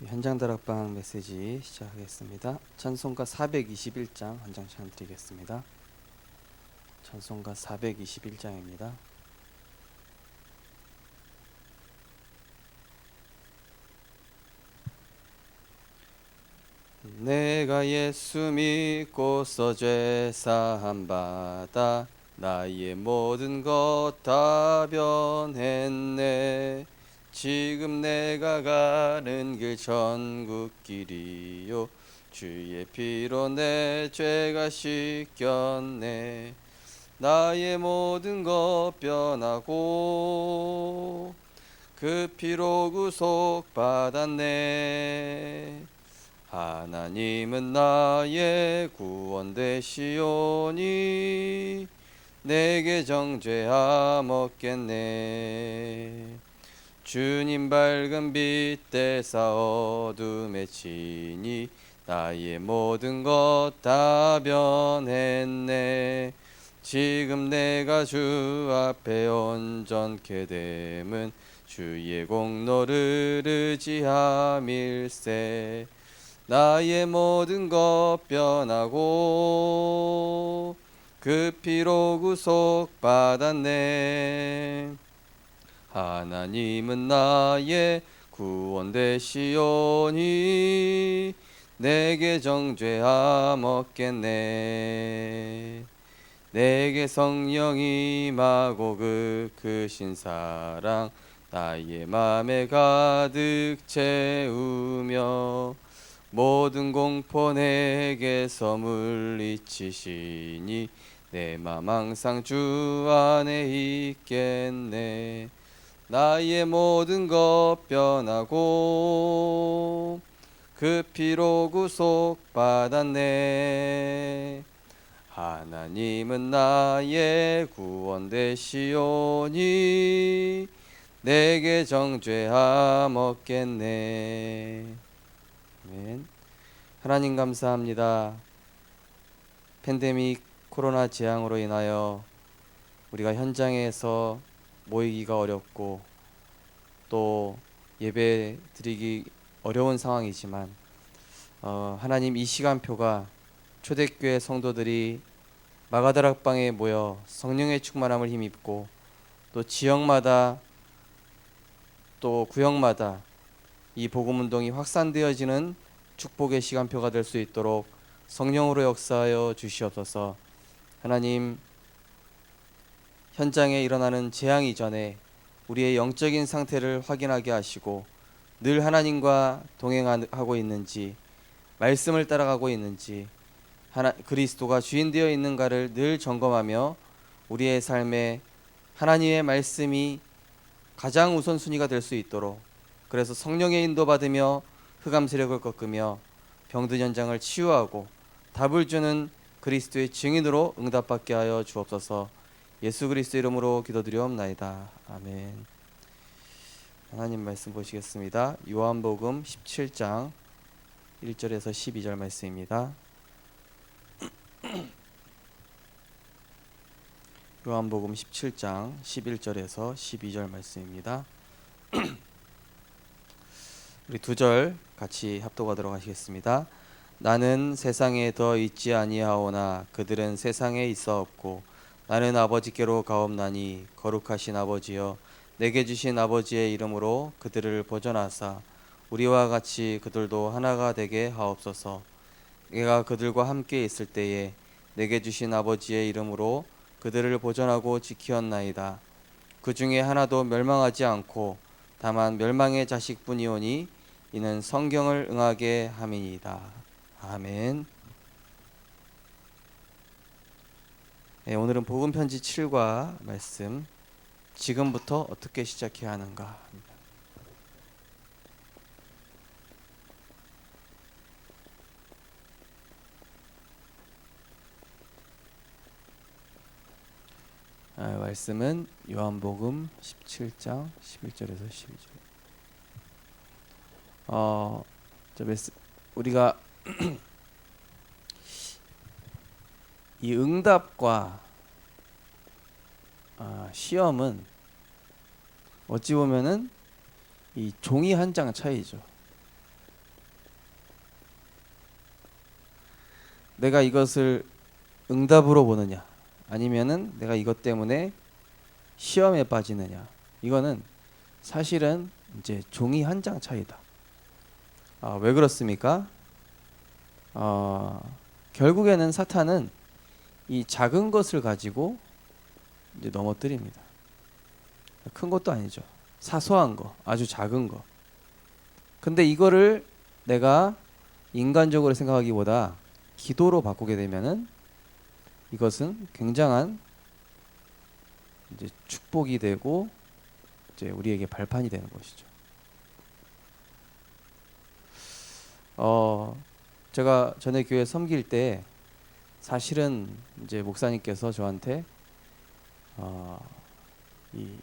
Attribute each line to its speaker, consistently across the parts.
Speaker 1: 현장 다락방 메시지 시작하겠습니다. 찬송가 421장 한 장 찬 드리겠습니다. 찬송가 421장입니다. 내가 예수 믿고서 죄 사함 받아 나의 모든 것 다 변했네. 지금 내가 가는 길 천국 길이요 주의 피로 내 죄가 씻겼네. 나의 모든 것 변하고 그 피로 구속 받았네. 하나님은 나의 구원 되시오니 내게 정죄함 없겠네. 주님 밝은 빛 대사 어둠에 치니 나의 모든 것 다 변했네. 지금 내가 주 앞에 온전케 됨은 주의 공로를 의지함일세. 나의 모든 것 변하고 그 피로 구속 받았네. 하나님은 나의 구원 되시오니 내게 정죄함 없겠네. 내게 성령이 임하고 그 크신 사랑 나의 맘에 가득 채우며 모든 공포 내게서 물리치시니 내 맘 항상 주 안에 있겠네. 나의 모든 것 변하고 그 피로 구속 받았네. 하나님은 나의 구원 되시오니 내게 정죄함 없겠네. 아멘. 하나님 감사합니다. 팬데믹 코로나 재앙으로 인하여 우리가 현장에서 모이기가 어렵고 또 예배 드리기 어려운 상황이지만 하나님 이 시간표가 초대교회 성도들이 마가다락방에 모여 성령의 충만함을 힘입고 또 지역마다 또 구역마다 이 복음운동이 확산되어지는 축복의 시간표가 될 수 있도록 성령으로 역사하여 주시옵소서. 하나님, 현장에 일어나는 재앙 이전에 우리의 영적인 상태를 확인하게 하시고 늘 하나님과 동행하고 있는지, 말씀을 따라가고 있는지, 그리스도가 주인 되어 있는가를 늘 점검하며 우리의 삶에 하나님의 말씀이 가장 우선순위가 될 수 있도록, 그래서 성령의 인도받으며 흑암 세력을 꺾으며 병든 현장을 치유하고 답을 주는 그리스도의 증인으로 응답받게 하여 주옵소서. 예수 그리스도 이름으로 기도드리옵나이다. 아멘. 하나님 말씀 보시겠습니다. 요한복음 17장 1절에서 12절 말씀입니다. 요한복음 17장 11절에서 12절 말씀입니다. 우리 두 절 같이 합독하도록 하시겠습니다. 나는 세상에 더 있지 아니하오나 그들은 세상에 있어 없고 나는 아버지께로 가옵나니 거룩하신 아버지여 내게 주신 아버지의 이름으로 그들을 보존하사 우리와 같이 그들도 하나가 되게 하옵소서. 내가 그들과 함께 있을 때에 내게 주신 아버지의 이름으로 그들을 보존하고 지키었나이다. 그 중에 하나도 멸망하지 않고 다만 멸망의 자식뿐이오니 이는 성경을 응하게 함이니이다. 아멘. 네, 오늘은 복음 편지 7과 말씀, 지금부터 어떻게 시작해야 하는가. 말씀은 요한복음 17장 11절에서 12절. 우리가 이 응답과 시험은 어찌 보면은 이 종이 한 장 차이죠. 내가 이것을 응답으로 보느냐, 아니면은 내가 이것 때문에 시험에 빠지느냐, 이거는 사실은 이제 종이 한 장 차이다. 왜 그렇습니까? 결국에는 사탄은 이 작은 것을 가지고 이제 넘어뜨립니다. 큰 것도 아니죠. 사소한 거, 아주 작은 거. 근데 이거를 내가 인간적으로 생각하기보다 기도로 바꾸게 되면은 이것은 굉장한 이제 축복이 되고 이제 우리에게 발판이 되는 것이죠. 제가 전에 교회 섬길 때 사실은 이제 목사님께서 저한테 이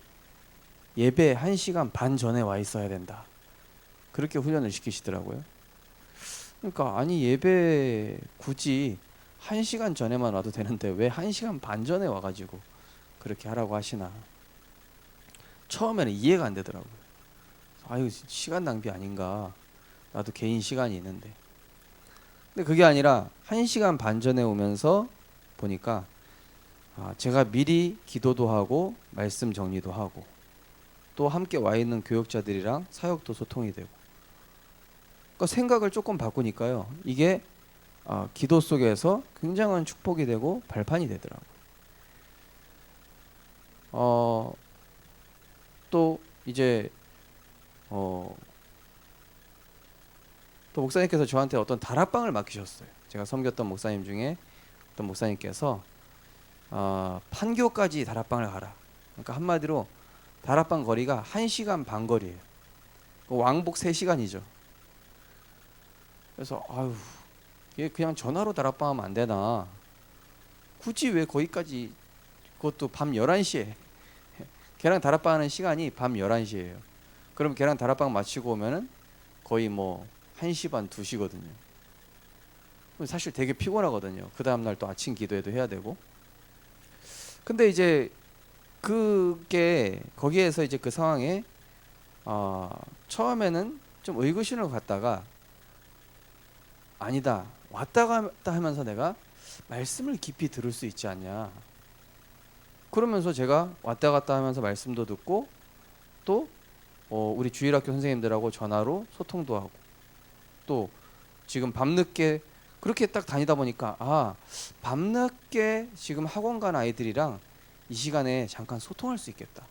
Speaker 1: 예배 1시간 반 전에 와 있어야 된다, 그렇게 훈련을 시키시더라고요. 그러니까 아니 예배 굳이 1시간 전에만 와도 되는데 왜 1시간 반 전에 와가지고 그렇게 하라고 하시나. 처음에는 이해가 안 되더라고요. 아유, 시간 낭비 아닌가, 나도 개인 시간이 있는데. 근데 그게 아니라 1시간 반 전에 오면서 보니까 제가 미리 기도도 하고 말씀 정리도 하고 또 함께 와 있는 교역자들이랑 사역도 소통이 되고, 그러니까 생각을 조금 바꾸니까요, 이게 기도 속에서 굉장한 축복이 되고 발판이 되더라고요. 또 이제 또 목사님께서 저한테 어떤 다락방을 맡기셨어요. 제가 섬겼던 목사님 중에 어떤 목사님께서 판교까지 다락방을 가라. 그러니까 한마디로 다락방 거리가 1시간 반 거리예요. 왕복 3시간이죠. 그래서 아유, 얘 그냥 전화로 다락방 하면 안 되나, 굳이 왜 거기까지, 그것도 밤 11시에 걔랑 다락방 하는 시간이 밤 11시예요. 그럼 걔랑 다락방 마치고 오면은 거의 뭐 1시 반 2시거든요. 사실 되게 피곤하거든요. 그 다음날 또 아침 기도회도 해야 되고. 근데 이제 그게 거기에서 이제 그 상황에 처음에는 좀 의구심을 갖다가 아니다, 왔다 갔다 하면서 내가 말씀을 깊이 들을 수 있지 않냐, 그러면서 제가 왔다 갔다 하면서 말씀도 듣고 또 우리 주일학교 선생님들하고 전화로 소통도 하고, 또 지금 밤늦게 그렇게 딱 다니다 보니까 밤늦게 지금 학원 간 아이들이랑 이 시간에 잠깐 소통할 수 있겠다.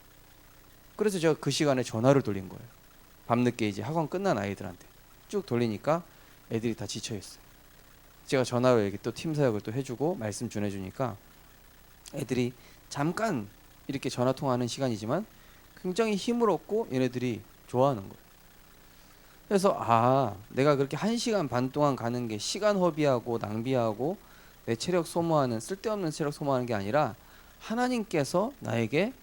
Speaker 1: 그래서 제가 그 시간에 전화를 돌린 거예요. 밤늦게 이제 학원 끝난 아이들한테 쭉 돌리니까 애들이 다 지쳐 있어요. 제가 전화로 이렇게 또 팀 사역을 또 해주고 말씀 전해주니까 애들이 잠깐 이렇게 전화 통화하는 시간이지만 굉장히 힘을 얻고 얘네들이 좋아하는 거예요. 그래서 내가 그렇게 1시간 반 동안 가는 게 시간 허비하고 낭비하고 내 체력 소모하는, 쓸데없는 체력 소모하는 게 아니라 하나님께서 나에게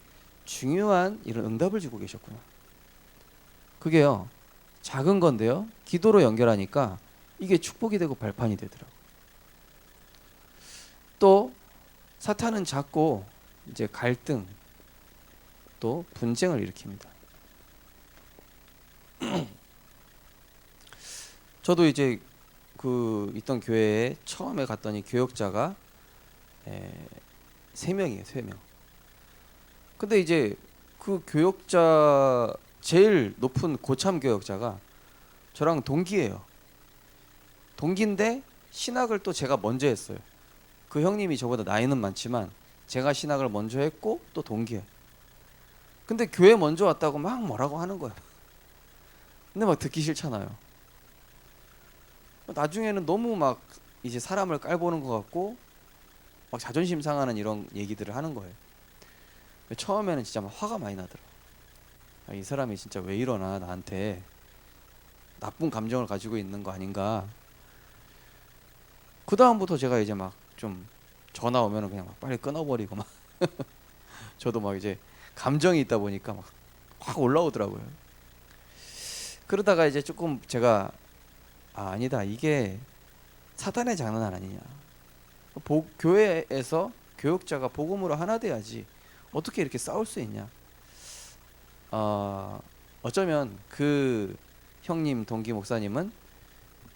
Speaker 1: 중요한 이런 응답을 주고 계셨구나. 그게요, 작은 건데요, 기도로 연결하니까 이게 축복이 되고 발판이 되더라고요. 또 사탄은 자꾸 이제 갈등 또 분쟁을 일으킵니다. 저도 이제 그 있던 교회에 처음에 갔더니 교역자가 3명이에요. 3명. 근데 이제 그 교역자 제일 높은 고참 교역자가 저랑 동기예요. 동기인데 신학을 또 제가 먼저 했어요. 그 형님이 저보다 나이는 많지만 제가 신학을 먼저 했고 또 동기예요. 근데 교회 먼저 왔다고 막 뭐라고 하는 거예요. 근데 막 듣기 싫잖아요. 나중에는 너무 막 이제 사람을 깔보는 것 같고 막 자존심 상하는 이런 얘기들을 하는 거예요. 처음에는 진짜 막 화가 많이 나더라고요. 이 사람이 진짜 왜 이러나, 나한테 나쁜 감정을 가지고 있는 거 아닌가. 그 다음부터 제가 이제 막 좀 전화 오면은 그냥 막 빨리 끊어버리고 막 저도 막 이제 감정이 있다 보니까 막 확 올라오더라고요. 그러다가 이제 조금 제가 아니다, 이게 사탄의 장난 아니냐, 교회에서 교역자가 복음으로 하나 돼야지 어떻게 이렇게 싸울 수 있냐. 어쩌면 그 형님 동기 목사님은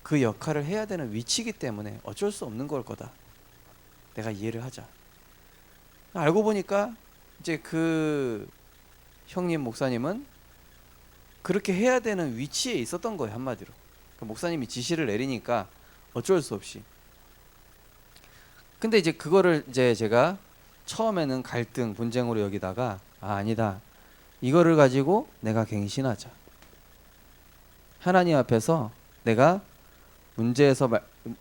Speaker 1: 그 역할을 해야 되는 위치이기 때문에 어쩔 수 없는 걸 거다. 내가 이해를 하자. 알고 보니까 이제 그 형님 목사님은 그렇게 해야 되는 위치에 있었던 거예요. 한마디로 그 목사님이 지시를 내리니까 어쩔 수 없이. 근데 이제 그거를 이제 제가 처음에는 갈등, 분쟁으로 여기다가 아니다. 이거를 가지고 내가 갱신하자. 하나님 앞에서 내가 문제에서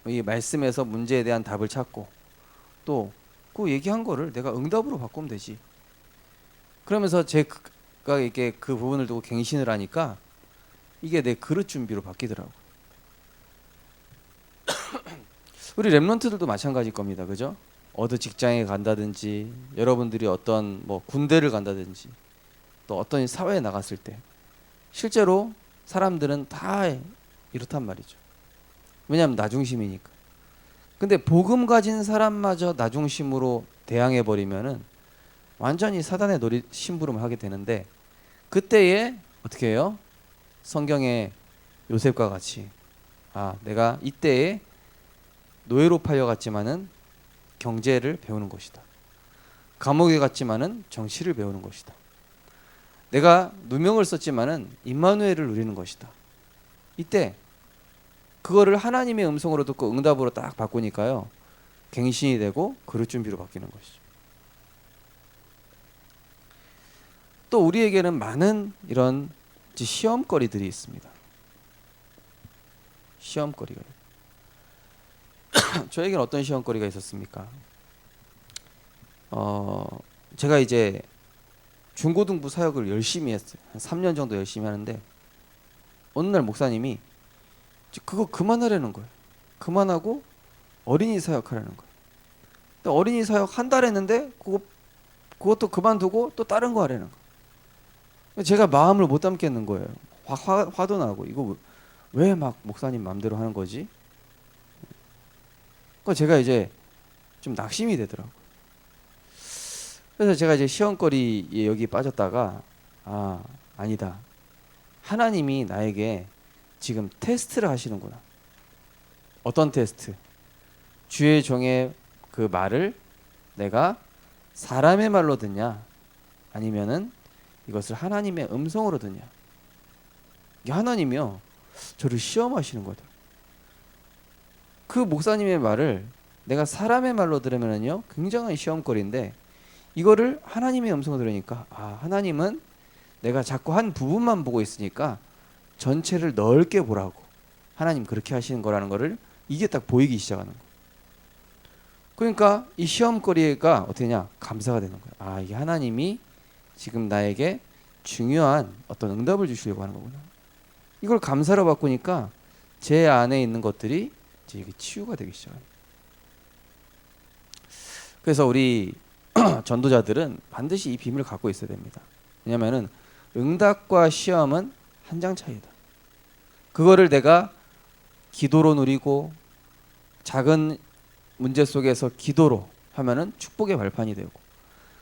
Speaker 1: 이 말씀에서 문제에 대한 답을 찾고 또 그 얘기한 거를 내가 응답으로 바꾸면 되지. 그러면서 제가 이게 그 부분을 두고 갱신을 하니까 이게 내 그릇 준비로 바뀌더라고. 우리 랩런트들도 마찬가지일 겁니다. 그죠? 어느 직장에 간다든지 여러분들이 어떤 뭐 군대를 간다든지 또 어떤 사회에 나갔을 때 실제로 사람들은 다 이렇단 말이죠. 왜냐하면 나 중심이니까. 근데 복음 가진 사람마저 나 중심으로 대항해 버리면은 완전히 사단의 심부름을 하게 되는데 그때에 어떻게 해요? 성경에 요셉과 같이 내가 이때에 노예로 팔려갔지만은 경제를 배우는 것이다. 감옥에 갔지만은 정치를 배우는 것이다. 내가 누명을 썼지만은 임마누엘을 누리는 것이다. 이때 그거를 하나님의 음성으로 듣고 응답으로 딱 바꾸니까요. 갱신이 되고 그릇 준비로 바뀌는 것이죠. 또 우리에게는 많은 이런 시험거리들이 있습니다. 시험거리가. 저에게는 어떤 시험거리가 있었습니까? 제가 이제 중고등부 사역을 열심히 했어요. 한 3년 정도 열심히 하는데 어느 날 목사님이 그거 그만하라는 거예요. 그만하고 어린이 사역하라는 거예요. 근데 어린이 사역 한 달 했는데 그것도 그만두고 또 다른 거 하라는 거예요. 제가 마음을 못 담겠는 거예요. 화도 나고 이거 왜 막 목사님 마음대로 하는 거지? 그래서 제가 이제 좀 낙심이 되더라고요. 그래서 제가 이제 시험거리에 여기 빠졌다가 아니다. 하나님이 나에게 지금 테스트를 하시는구나. 어떤 테스트? 주의 종의 그 말을 내가 사람의 말로 듣냐 아니면은 이것을 하나님의 음성으로 듣냐. 이게 하나님이요 저를 시험하시는 거다. 그 목사님의 말을 내가 사람의 말로 들으면은요 굉장한 시험거리인데 이거를 하나님의 음성으로 들으니까 하나님은 내가 자꾸 한 부분만 보고 있으니까 전체를 넓게 보라고 하나님 그렇게 하시는 거라는 거를 이게 딱 보이기 시작하는 거예요. 그러니까 이 시험거리가 어떻게냐 감사가 되는 거예요. 이게 하나님이 지금 나에게 중요한 어떤 응답을 주시려고 하는 거구나. 이걸 감사로 바꾸니까 제 안에 있는 것들이 이제 이게 치유가 되기 시작합니다. 그래서 우리 전도자들은 반드시 이 비밀을 갖고 있어야 됩니다. 왜냐하면은 응답과 시험은 한 장 차이다. 그거를 내가 기도로 누리고 작은 문제 속에서 기도로 하면은 축복의 발판이 되고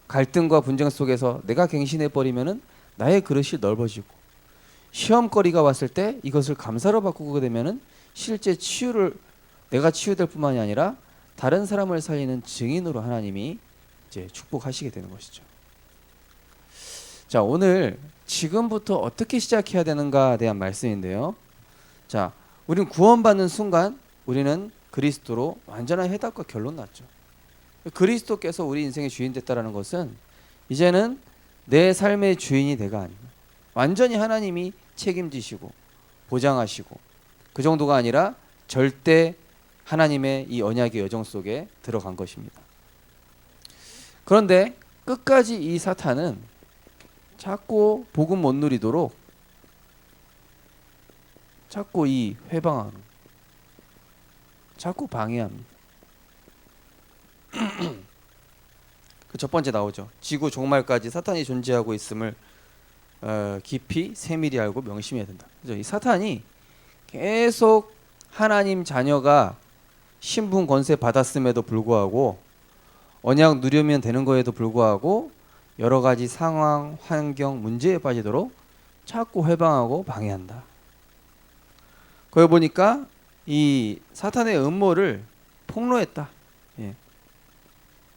Speaker 1: 갈등과 분쟁 속에서 내가 갱신해 버리면은 나의 그릇이 넓어지고 시험거리가 왔을 때 이것을 감사로 바꾸게 되면은 실제 치유를 내가 치유될 뿐만이 아니라 다른 사람을 살리는 증인으로 하나님이 이제 축복하시게 되는 것이죠. 자, 오늘 지금부터 어떻게 시작해야 되는가에 대한 말씀인데요. 자, 우리는 구원받는 순간 우리는 그리스도로 완전한 해답과 결론 났죠. 그리스도께서 우리 인생의 주인 됐다라는 것은 이제는 내 삶의 주인이 내가 아니고 완전히 하나님이 책임지시고 보장하시고 그 정도가 아니라 절대 하나님의 이 언약의 여정 속에 들어간 것입니다. 그런데 끝까지 이 사탄은 자꾸 복음 못 누리도록 자꾸 이 회방하는 자꾸 방해합니다. 그 첫 번째 나오죠. 지구 종말까지 사탄이 존재하고 있음을 깊이 세밀히 알고 명심해야 된다. 그죠? 이 사탄이 계속 하나님 자녀가 신분 권세 받았음에도 불구하고 언약 누리면 되는 거에도 불구하고 여러 가지 상황, 환경, 문제에 빠지도록 자꾸 회방하고 방해한다. 거기 보니까 이 사탄의 음모를 폭로했다. 예.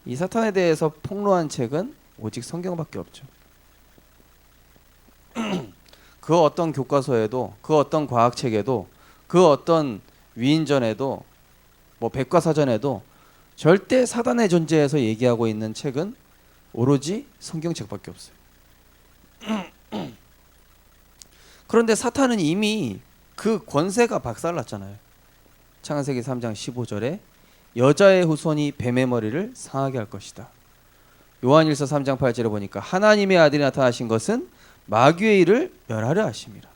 Speaker 1: 이 사탄에 대해서 폭로한 책은 오직 성경밖에 없죠. 그 어떤 교과서에도, 그 어떤 과학책에도, 그 어떤 위인전에도, 뭐 백과사전에도 절대 사단의 존재에서 얘기하고 있는 책은 오로지 성경책밖에 없어요. 그런데 사탄은 이미 그 권세가 박살났잖아요. 창세기 3장 15절에 여자의 후손이 뱀의 머리를 상하게 할 것이다. 요한일서 3장 8절에 보니까 하나님의 아들이 나타나신 것은 마귀의 일을 멸하려 하심이라.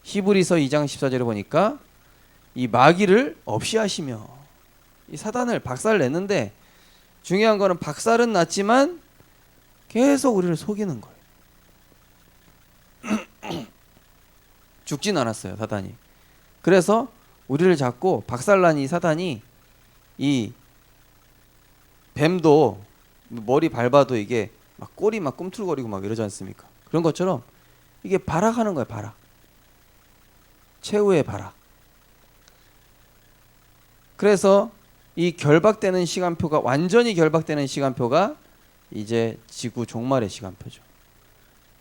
Speaker 1: 히브리서 2장 14절에 보니까 이 마귀를 없이 하시며, 이 사단을 박살냈는데 중요한 거는 박살은 났지만 계속 우리를 속이는 거예요. 죽진 않았어요, 사단이. 그래서 우리를 잡고 박살난 이 사단이, 이 뱀도 머리 밟아도 이게 막 꼬리 막 꿈틀거리고 막 이러지 않습니까? 그런 것처럼 이게 발악하는 거예요, 발악. 최후의 발악. 그래서 이 결박되는 시간표가, 완전히 결박되는 시간표가 이제 지구 종말의 시간표죠.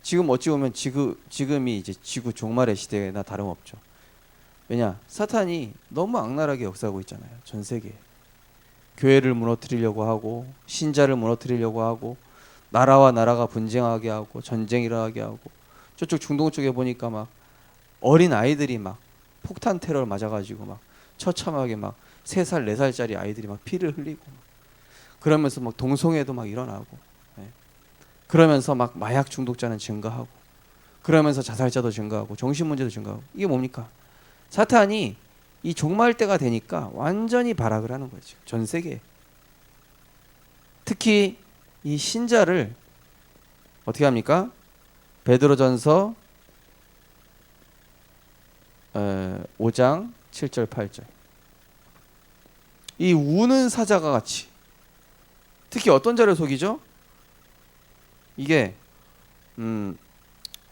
Speaker 1: 지금 어찌 보면 지금이 이제 지구 종말의 시대나 다름없죠. 왜냐? 사탄이 너무 악랄하게 역사하고 있잖아요, 전 세계에. 교회를 무너뜨리려고 하고, 신자를 무너뜨리려고 하고, 나라와 나라가 분쟁하게 하고, 전쟁 일어나게 하고, 저쪽 중동 쪽에 보니까 막 어린 아이들이 막 폭탄 테러를 맞아가지고 막 처참하게 막 3살 4살짜리 아이들이 막 피를 흘리고, 그러면서 막 동성애도 막 일어나고, 그러면서 막 마약 중독자는 증가하고, 그러면서 자살자도 증가하고, 정신문제도 증가하고. 이게 뭡니까? 사탄이 이 종말 때가 되니까 완전히 발악을 하는 거죠, 전 세계에. 특히 이 신자를 어떻게 합니까? 베드로전서 5장 7절 8절. 이 우는 사자가 같이, 특히 어떤 자를 속이죠? 이게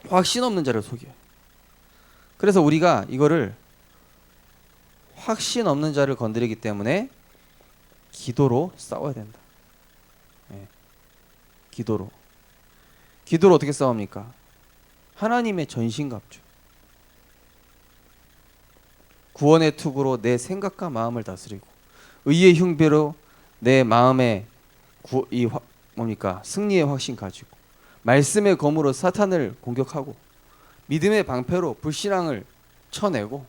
Speaker 1: 확신 없는 자를 속여요. 그래서 우리가 이거를 확신 없는 자를 건드리기 때문에 기도로 싸워야 된다. 기도로 어떻게 싸웁니까? 하나님의 전신갑주, 구원의 투구로 내 생각과 마음을 다스리고, 의의 흉배로 내 마음에 승리의 확신 가지고, 말씀의 검으로 사탄을 공격하고, 믿음의 방패로 불신앙을 쳐내고,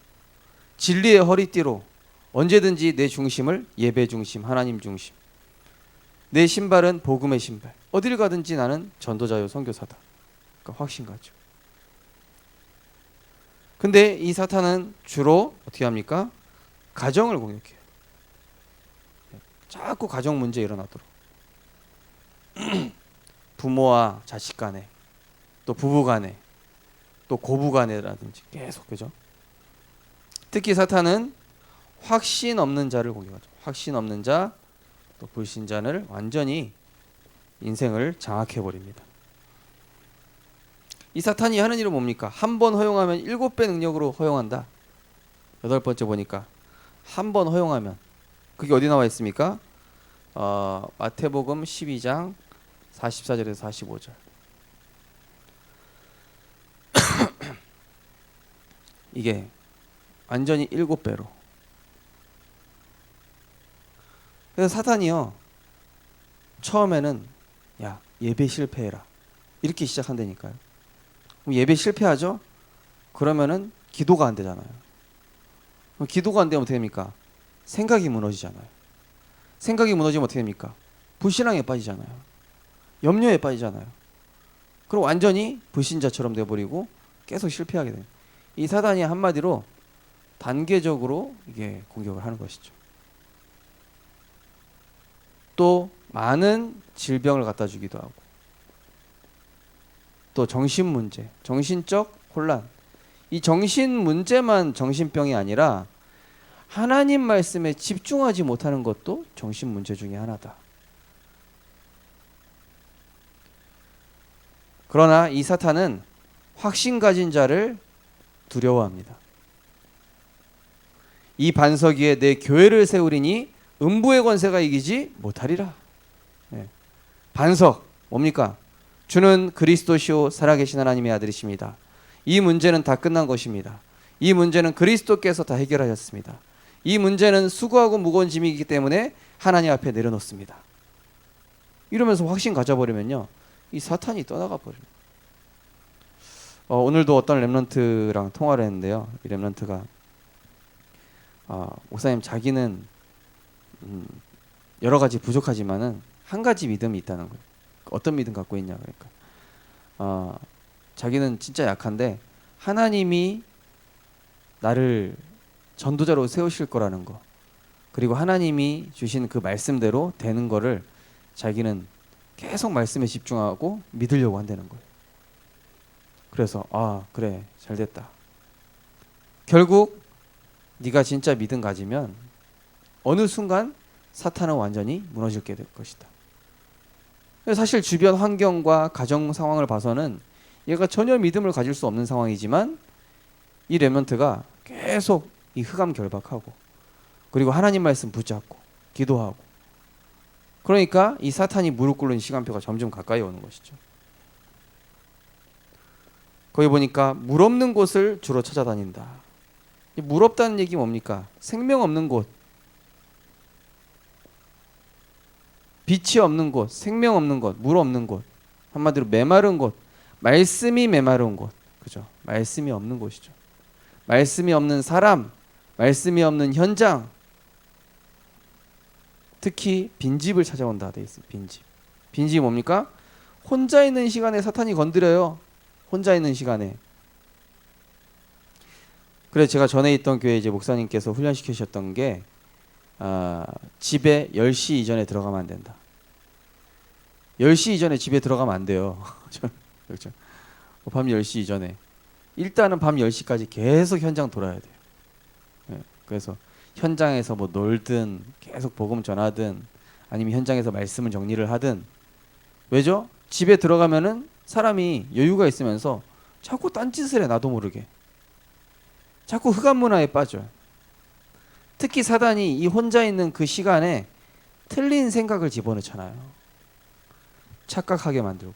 Speaker 1: 진리의 허리띠로 언제든지 내 중심을 예배 중심, 하나님 중심, 내 신발은 복음의 신발, 어딜 가든지 나는 전도자요 선교사다. 그러니까 확신 가지고. 근데 이 사탄은 주로 어떻게 합니까? 가정을 공격해요. 자꾸 가정 문제 일어나도록. 부모와 자식 간에, 또 부부 간에, 또 고부 간에라든지 계속, 그죠? 특히 사탄은 확신 없는 자를 공격하죠. 확신 없는 자, 또 불신자를 완전히 인생을 장악해 버립니다. 이 사탄이 하는 일은 뭡니까? 한 번 허용하면 7배 능력으로 허용한다. 8번째 보니까 한 번 허용하면, 그게 어디 나와 있습니까? 마태복음 12장 44절에서 45절. 이게 완전히 7배로. 그래서 사탄이요, 처음에는 야, 예배 실패해라, 이렇게 시작한다니까요. 그럼 예배 실패하죠? 그러면은 기도가 안 되잖아요. 그럼 기도가 안 되면 어떻게 됩니까? 생각이 무너지잖아요. 생각이 무너지면 어떻게 됩니까? 불신앙에 빠지잖아요. 염려에 빠지잖아요. 그럼 완전히 불신자처럼 돼버리고 계속 실패하게 돼요. 이 사단이 한마디로 단계적으로 이게 공격을 하는 것이죠. 또 많은 질병을 갖다 주기도 하고, 또 정신 문제, 정신적 혼란. 이 정신 문제만 정신병이 아니라 하나님 말씀에 집중하지 못하는 것도 정신 문제 중에 하나다. 그러나 이 사탄은 확신 가진 자를 두려워합니다. 이 반석 위에 내 교회를 세우리니 음부의 권세가 이기지 못하리라. 예. 반석 뭡니까? 주는 그리스도시요 살아계신 하나님의 아들이십니다. 이 문제는 다 끝난 것입니다. 이 문제는 그리스도께서 다 해결하셨습니다. 이 문제는 수고하고 무거운 짐이기 때문에 하나님 앞에 내려놓습니다. 이러면서 확신 가져버리면요, 이 사탄이 떠나가 버립니다. 오늘도 어떤 렘넌트랑 통화를 했는데요. 이 렘넌트가 목사님, 자기는 여러 가지 부족하지만은 한 가지 믿음이 있다는 거예요. 어떤 믿음 갖고 있냐 그러니까 자기는 진짜 약한데 하나님이 나를 전도자로 세우실 거라는 거, 그리고 하나님이 주신 그 말씀대로 되는 거를 자기는 계속 말씀에 집중하고 믿으려고 한다는 거예요. 그래서 그래, 잘 됐다. 결국 네가 진짜 믿음 가지면 어느 순간 사탄은 완전히 무너지게 될 것이다. 사실 주변 환경과 가정 상황을 봐서는 얘가 전혀 믿음을 가질 수 없는 상황이지만 이 렘넌트가 계속 이 흑암 결박하고 그리고 하나님 말씀 붙잡고 기도하고, 그러니까 이 사탄이 무릎 꿇는 시간표가 점점 가까이 오는 것이죠. 거기 보니까 물 없는 곳을 주로 찾아다닌다. 물 없다는 얘기 뭡니까? 생명 없는 곳, 빛이 없는 곳, 생명 없는 곳, 물 없는 곳, 한마디로 메마른 곳, 말씀이 메마른 곳, 그죠? 말씀이 없는 곳이죠. 말씀이 없는 사람, 말씀이 없는 현장, 특히 빈집을 찾아온다 돼 있어요. 빈집이 뭡니까? 혼자 있는 시간에 사탄이 건드려요. 혼자 있는 시간에. 그래서 제가 전에 있던 교회 이제 목사님께서 훈련시키셨던 게 집에 10시 이전에 들어가면 안 된다. 10시 이전에 집에 들어가면 안 돼요. 그렇죠? 밤 10시 이전에. 일단은 밤 10시까지 계속 현장 돌아야 돼요. 네, 그래서 현장에서 뭐 놀든 계속 복음 전하든 아니면 현장에서 말씀을 정리를 하든. 왜죠? 집에 들어가면은 사람이 여유가 있으면서 자꾸 딴짓을 해, 나도 모르게. 자꾸 흑암 문화에 빠져요. 특히 사단이 이 혼자 있는 그 시간에 틀린 생각을 집어넣잖아요. 착각하게 만들고.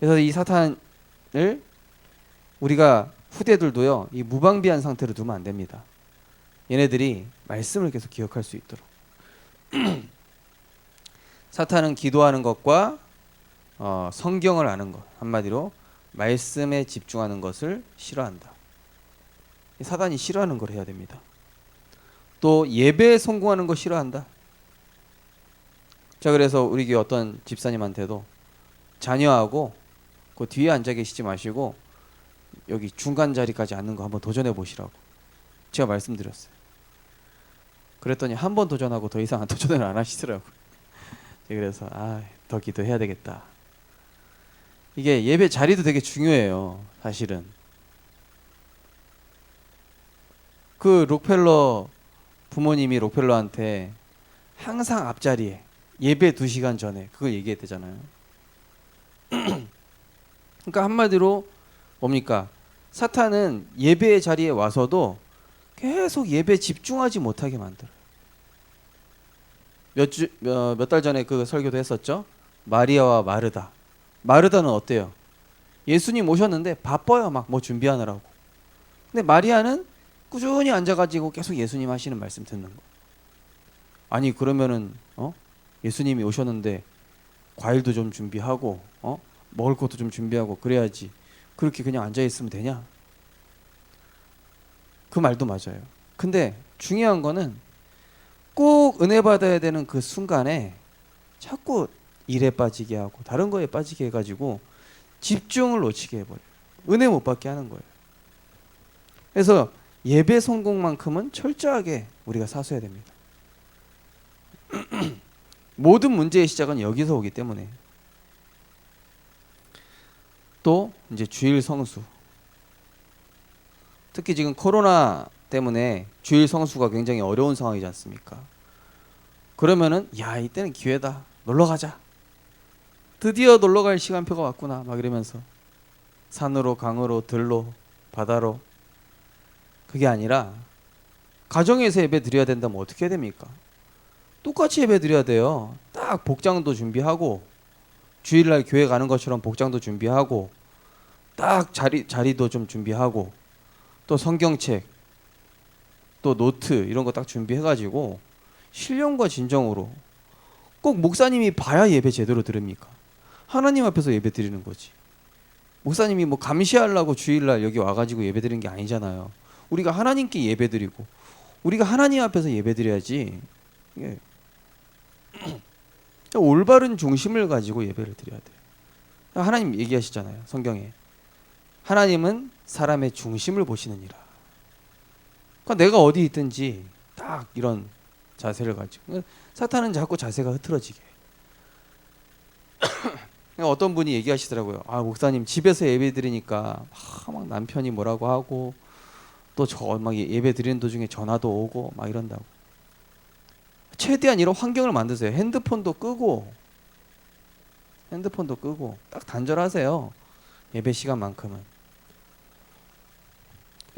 Speaker 1: 그래서 이 사탄을 우리가 후대들도요, 이 무방비한 상태로 두면 안 됩니다. 얘네들이 말씀을 계속 기억할 수 있도록. 사탄은 기도하는 것과 성경을 아는 것, 한마디로 말씀에 집중하는 것을 싫어한다. 사단이 싫어하는 걸 해야 됩니다. 또 예배에 성공하는 거 싫어한다. 자, 그래서 우리 교회 어떤 집사님한테도 자녀하고 그 뒤에 앉아 계시지 마시고 여기 중간 자리까지 앉는 거 한번 도전해 보시라고 제가 말씀드렸어요. 그랬더니 한 번 도전하고 더 이상 도전을 안 하시더라고요. 그래서 더 기도해야 되겠다. 이게 예배 자리도 되게 중요해요. 사실은 그 록펠러 부모님이 록펠러한테 항상 앞자리에 예배 2시간 전에 그걸 얘기했대잖아요. 그러니까 한마디로 뭡니까? 사탄은 예배의 자리에 와서도 계속 예배에 집중하지 못하게 만들어요. 몇 달 전에 그 설교도 했었죠. 마리아와 마르다. 마르다는 어때요? 예수님 오셨는데 바빠요. 막 뭐 준비하느라고. 근데 마리아는 꾸준히 앉아가지고 계속 예수님 하시는 말씀 듣는 거. 아니 그러면은 예수님이 오셨는데 과일도 좀 준비하고 먹을 것도 좀 준비하고 그래야지. 그렇게 그냥 앉아있으면 되냐? 그 말도 맞아요. 근데 중요한 거는 꼭 은혜 받아야 되는 그 순간에 자꾸 일에 빠지게 하고 다른 거에 빠지게 해가지고 집중을 놓치게 해버려요. 은혜 못 받게 하는 거예요. 그래서 예배 성공만큼은 철저하게 우리가 사수해야 됩니다. 모든 문제의 시작은 여기서 오기 때문에. 또 이제 주일 성수. 특히 지금 코로나 때문에 주일 성수가 굉장히 어려운 상황이지 않습니까? 그러면은 이때는 기회다. 놀러 가자. 드디어 놀러 갈 시간표가 왔구나. 막 이러면서 산으로 강으로 들로 바다로 그게 아니라 가정에서 예배 드려야 된다면 어떻게 해야 됩니까? 똑같이 예배 드려야 돼요. 딱 복장도 준비하고 주일날 교회 가는 것처럼 복장도 준비하고 딱 자리도 좀 준비하고 또 성경책 또 노트 이런 거 딱 준비해가지고 신령과 진정으로 꼭 목사님이 봐야 예배 제대로 드립니까? 하나님 앞에서 예배 드리는 거지. 목사님이 뭐 감시하려고 주일날 여기 와가지고 예배 드리는 게 아니잖아요. 우리가 하나님께 예배 드리고 우리가 하나님 앞에서 예배 드려야지. 예. 올바른 중심을 가지고 예배를 드려야 돼요. 하나님 얘기하시잖아요. 성경에. 하나님은 사람의 중심을 보시느니라. 그러니까 내가 어디 있든지 딱 이런 자세를 가지고. 사탄은 자꾸 자세가 흐트러지게. 어떤 분이 얘기하시더라고요. 아, 목사님 집에서 예배 드리니까 막 남편이 뭐라고 하고 또 저 막 예배 드리는 도중에 전화도 오고 막 이런다고. 최대한 이런 환경을 만드세요. 핸드폰도 끄고 딱 단절하세요. 예배 시간만큼은.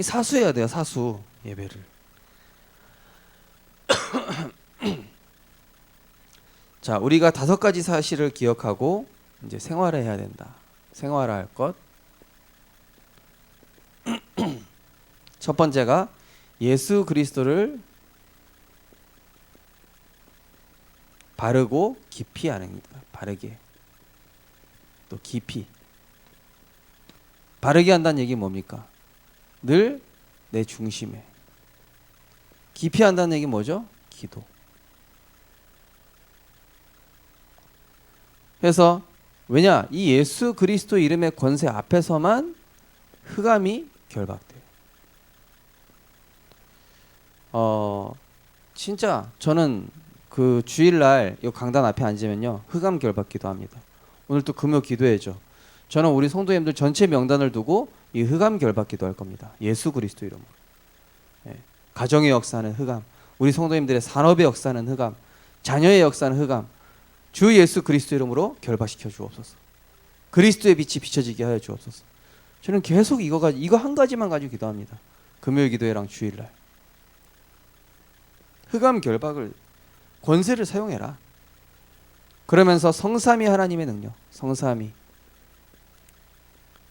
Speaker 1: 사수해야 돼요. 사수 예배를. 자, 우리가 5가지 사실을 기억하고 이제 생활을 해야 된다. 생활할 것. 첫 번째가 예수 그리스도를 바르고 깊이 아는 것. 바르게. 또 깊이. 바르게 한다는 얘기 뭡니까? 늘 내 중심에. 깊이 한다는 얘기 뭐죠? 기도. 그래서 왜냐? 이 예수 그리스도 이름의 권세 앞에서만 흑암이 결박돼요. 진짜 저는 그 주일날 이 강단 앞에 앉으면요 흑암 결박 기도합니다. 오늘 또 금요 기도회죠. 저는 우리 성도님들 전체 명단을 두고 이 흑암 결박 기도할 겁니다. 예수 그리스도 이름으로. 예. 가정의 역사는 흑암, 우리 성도님들의 산업의 역사는 흑암, 자녀의 역사는 흑암, 주 예수 그리스도 이름으로 결박시켜 주옵소서. 그리스도의 빛이 비춰지게 하여 주옵소서. 저는 계속 이거 한 가지만 가지고 기도합니다. 금요일 기도회랑 주일날. 흑암 결박을 권세를 사용해라. 그러면서 성삼위 하나님의 능력, 성삼위.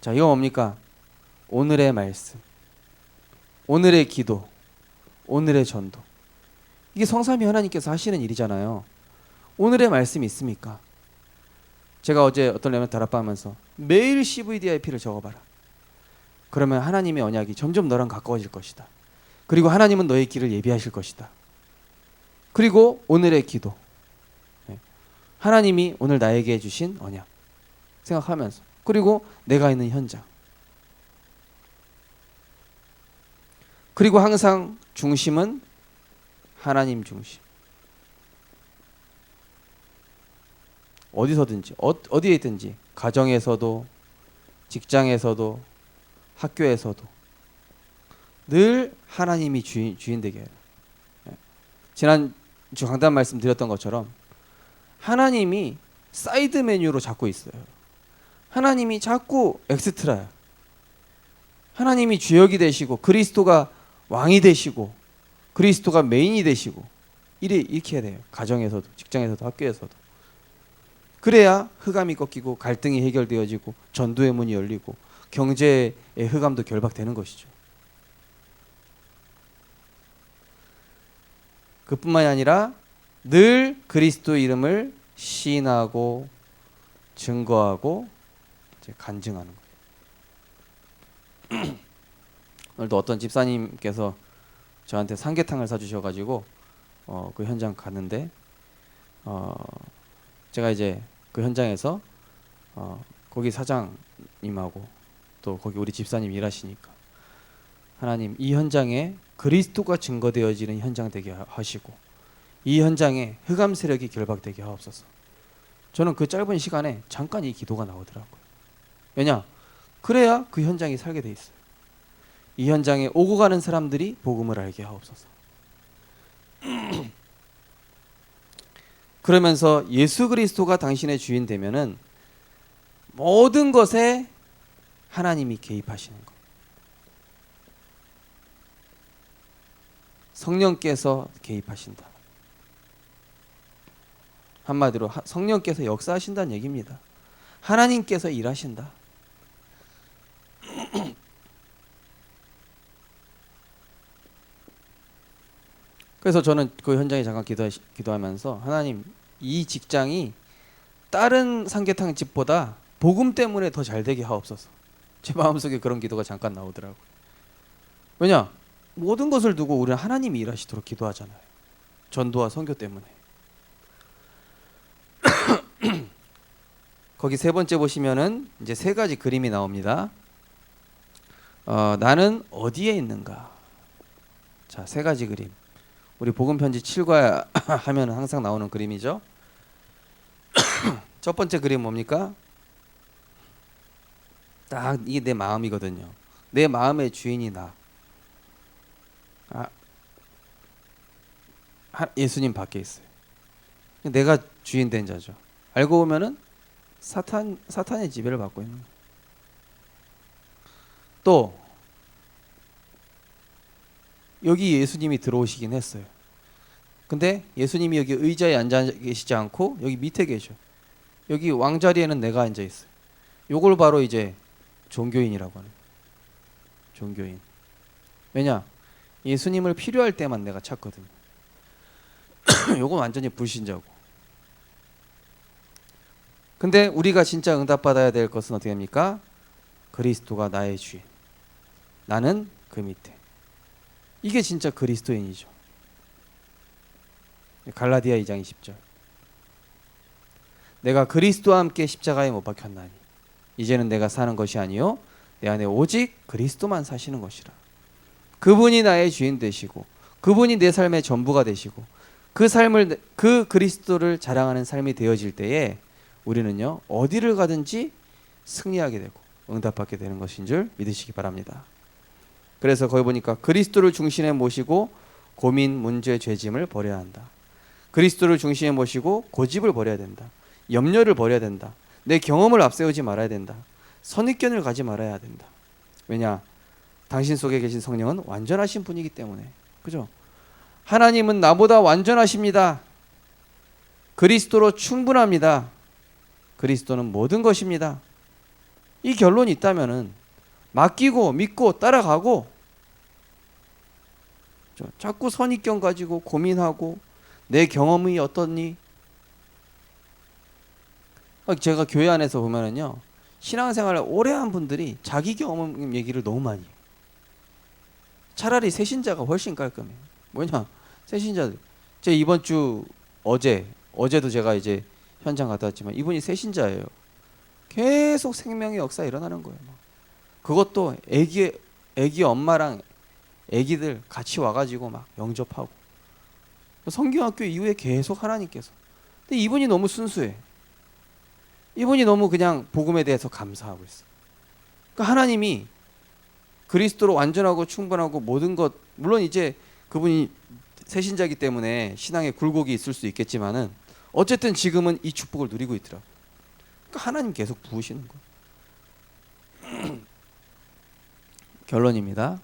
Speaker 1: 자, 이거 뭡니까? 오늘의 말씀, 오늘의 기도, 오늘의 전도. 이게 성삼위 하나님께서 하시는 일이잖아요. 오늘의 말씀이 있습니까? 제가 어제 어떤 레몬 다락방하면서 매일 CVDIP를 적어봐라. 그러면 하나님의 언약이 점점 너랑 가까워질 것이다. 그리고 하나님은 너의 길을 예비하실 것이다. 그리고 오늘의 기도. 하나님이 오늘 나에게 해주신 언약 생각하면서, 그리고 내가 있는 현장, 그리고 항상 중심은 하나님 중심. 어디서든지 어디에 있든지, 가정에서도 직장에서도 학교에서도 늘 하나님이 주인 되게 해요. 지난주 강단 말씀 드렸던 것처럼 하나님이 사이드 메뉴로 잡고 있어요. 하나님이 자꾸 엑스트라야. 하나님이 주역이 되시고 그리스도가 왕이 되시고 그리스도가 메인이 되시고 이렇게 해야 돼요. 가정에서도 직장에서도 학교에서도. 그래야 흑암이 꺾이고 갈등이 해결되어지고 전도의 문이 열리고 경제의 흑암도 결박되는 것이죠. 그뿐만이 아니라 늘 그리스도 이름을 시인하고 증거하고 이제 간증하는 거예요. 오늘도 어떤 집사님께서 저한테 삼계탕을 사주셔가지고 그 현장 갔는데 제가 이제 그 현장에서 거기 사장님하고 또 거기 우리 집사님 일하시니까 하나님 이 현장에 그리스도가 증거되어지는 현장 되게 하시고 이 현장에 흑암 세력이 결박되게 하옵소서. 저는 그 짧은 시간에 잠깐 이 기도가 나오더라고요. 왜냐? 그래야 그 현장이 살게 돼 있어요. 이 현장에 오고 가는 사람들이 복음을 알게 하옵소서. 그러면서 예수 그리스도가 당신의 주인 되면은 모든 것에 하나님이 개입하시는 것. 성령께서 개입하신다. 한마디로 성령께서 역사하신다는 얘기입니다. 하나님께서 일하신다. 그래서 저는 그 현장에 잠깐 기도하면서 하나님, 이 직장이 다른 삼계탕 집보다 복음 때문에 더 잘 되게 하옵소서. 제 마음속에 그런 기도가 잠깐 나오더라고요. 왜냐? 모든 것을 두고 우리는 하나님이 일하시도록 기도하잖아요. 전도와 선교 때문에. 거기 세 번째 보시면은 이제 세 가지 그림이 나옵니다. 나는 어디에 있는가? 자, 세 가지 그림. 우리 복음 편지 7과 하면 항상 나오는 그림이죠. 첫 번째 그림 뭡니까? 딱 이게 내 마음이거든요. 내 마음의 주인이 나. 예수님 밖에 있어요. 내가 주인 된 자죠. 알고 보면은 사탄의 지배를 받고 있는 거예요. 또 여기 예수님이 들어오시긴 했어요. 근데 예수님이 여기 의자에 앉아 계시지 않고 여기 밑에 계셔. 여기 왕자리에는 내가 앉아 있어요. 요걸 바로 이제 종교인이라고 하는 거예요. 종교인. 왜냐? 예수님을 필요할 때만 내가 찾거든요. 요건 완전히 불신자고. 근데 우리가 진짜 응답받아야 될 것은 어떻게 합니까? 그리스도가 나의 주인. 나는 그 밑에. 이게 진짜 그리스도인이죠. 갈라디아 2장 20절. 내가 그리스도와 함께 십자가에 못 박혔나니 이제는 내가 사는 것이 아니요 내 안에 오직 그리스도만 사시는 것이라. 그분이 나의 주인 되시고 그분이 내 삶의 전부가 되시고 그 그리스도를 자랑하는 삶이 되어질 때에 우리는요 어디를 가든지 승리하게 되고 응답받게 되는 것인 줄 믿으시기 바랍니다. 그래서 거기 보니까 그리스도를 중심에 모시고 고민, 문제, 죄짐을 버려야 한다. 그리스도를 중심에 모시고 고집을 버려야 된다. 염려를 버려야 된다. 내 경험을 앞세우지 말아야 된다. 선입견을 가지 말아야 된다. 왜냐? 당신 속에 계신 성령은 완전하신 분이기 때문에. 그죠? 하나님은 나보다 완전하십니다. 그리스도로 충분합니다. 그리스도는 모든 것입니다. 이 결론이 있다면은 맡기고 믿고 따라가고, 자꾸 선입견 가지고 고민하고 내 경험이 어떻니? 제가 교회 안에서 보면은요 신앙생활을 오래 한 분들이 자기 경험 얘기를 너무 많이 해요. 차라리 새신자가 훨씬 깔끔해요. 뭐냐? 새신자들. 제 이번 주 어제도 제가 이제 현장 갔다 왔지만 이분이 새신자예요. 계속 생명의 역사 일어나는 거예요. 그것도 애기 엄마랑 애기들 같이 와가지고 막 영접하고 성경학교 이후에 계속 하나님께서. 근데 이분이 너무 순수해. 이분이 너무 그냥 복음에 대해서 감사하고 있어. 그러니까 하나님이 그리스도로 완전하고 충분하고 모든 것, 물론 이제 그분이 새신자이기 때문에 신앙에 굴곡이 있을 수 있겠지만은 어쨌든 지금은 이 축복을 누리고 있더라고. 그러니까 하나님 계속 부으시는 거예요. 결론입니다.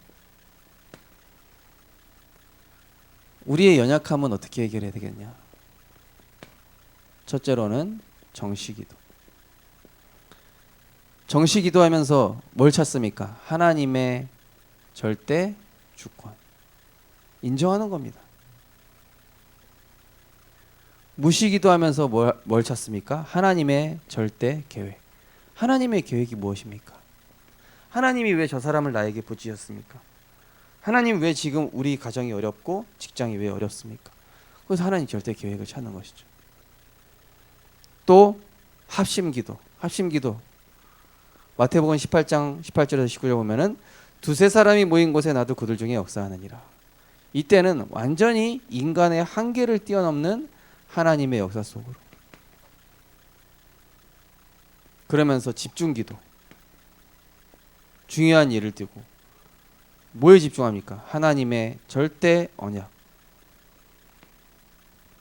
Speaker 1: 우리의 연약함은 어떻게 해결해야 되겠냐? 첫째로는 정시기도. 정시기도하면서 뭘 찾습니까? 하나님의 절대 주권. 인정하는 겁니다. 무시기도하면서 뭘 찾습니까? 하나님의 절대 계획. 하나님의 계획이 무엇입니까? 하나님이 왜 저 사람을 나에게 붙이셨습니까? 하나님 왜 지금 우리 가정이 어렵고 직장이 왜 어렵습니까? 그래서 하나님 절대 계획을 찾는 것이죠. 또 합심기도. 마태복음 18장 18절에서 19절 보면은 두세 사람이 모인 곳에 나도 그들 중에 역사하느니라. 이때는 완전히 인간의 한계를 뛰어넘는 하나님의 역사 속으로. 그러면서 집중기도. 중요한 일을 띄고 뭐에 집중합니까? 하나님의 절대 언약.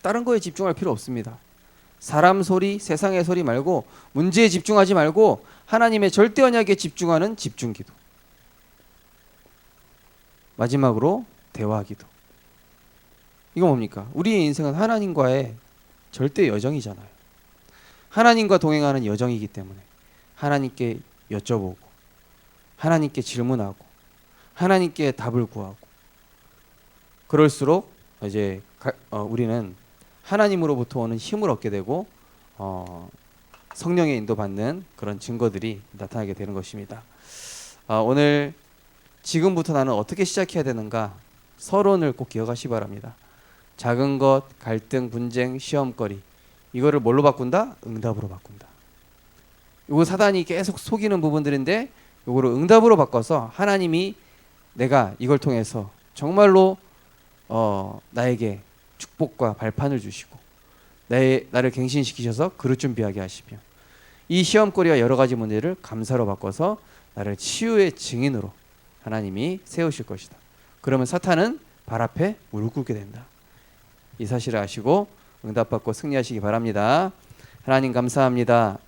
Speaker 1: 다른 거에 집중할 필요 없습니다. 사람 소리, 세상의 소리 말고 문제에 집중하지 말고 하나님의 절대 언약에 집중하는 집중기도. 마지막으로 대화기도. 이거 뭡니까? 우리의 인생은 하나님과의 절대 여정이잖아요. 하나님과 동행하는 여정이기 때문에 하나님께 여쭤보고 하나님께 질문하고 하나님께 답을 구하고 그럴수록 이제 우리는 하나님으로부터 오는 힘을 얻게 되고 성령의 인도받는 그런 증거들이 나타나게 되는 것입니다. 오늘 지금부터 나는 어떻게 시작해야 되는가 서론을 꼭 기억하시 바랍니다. 작은 것, 갈등, 분쟁, 시험거리 이거를 뭘로 바꾼다? 응답으로 바꾼다. 이거 사단이 계속 속이는 부분들인데 이거를 응답으로 바꿔서 하나님이 내가 이걸 통해서 정말로 나에게 축복과 발판을 주시고 나를 갱신시키셔서 그릇 준비하게 하시며 이 시험거리와 여러 가지 문제를 감사로 바꿔서 나를 치유의 증인으로 하나님이 세우실 것이다. 그러면 사탄은 발 앞에 무릎 꿇게 된다. 이 사실을 아시고 응답받고 승리하시기 바랍니다. 하나님 감사합니다.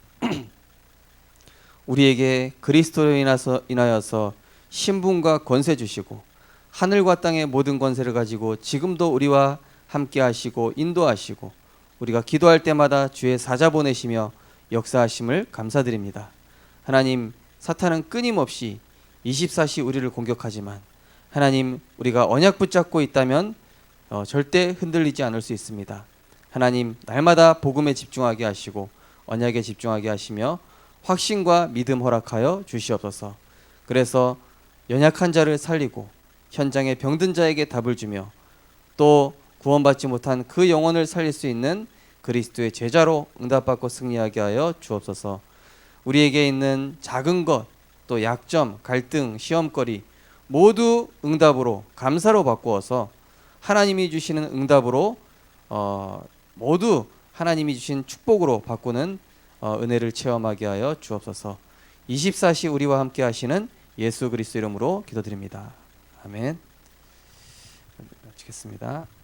Speaker 1: 우리에게 그리스도로 인하여서 신분과 권세 주시고 하늘과 땅의 모든 권세를 가지고 지금도 우리와 함께 하시고 인도하시고 우리가 기도할 때마다 주의 사자 보내시며 역사하심을 감사드립니다. 하나님, 사탄은 끊임없이 24시 우리를 공격하지만 하나님, 우리가 언약 붙잡고 있다면 절대 흔들리지 않을 수 있습니다. 하나님, 날마다 복음에 집중하게 하시고 언약에 집중하게 하시며 확신과 믿음 허락하여 주시옵소서. 그래서 연약한 자를 살리고 현장에 병든 자에게 답을 주며 또 구원받지 못한 그 영혼을 살릴 수 있는 그리스도의 제자로 응답받고 승리하게 하여 주옵소서. 우리에게 있는 작은 것, 또 약점, 갈등, 시험거리 모두 응답으로 감사로 바꾸어서 하나님이 주시는 응답으로 모두 하나님이 주신 축복으로 바꾸는 은혜를 체험하게 하여 주옵소서. 24시 우리와 함께 하시는 예수 그리스도 이름으로 기도드립니다. 아멘. 마치겠습니다.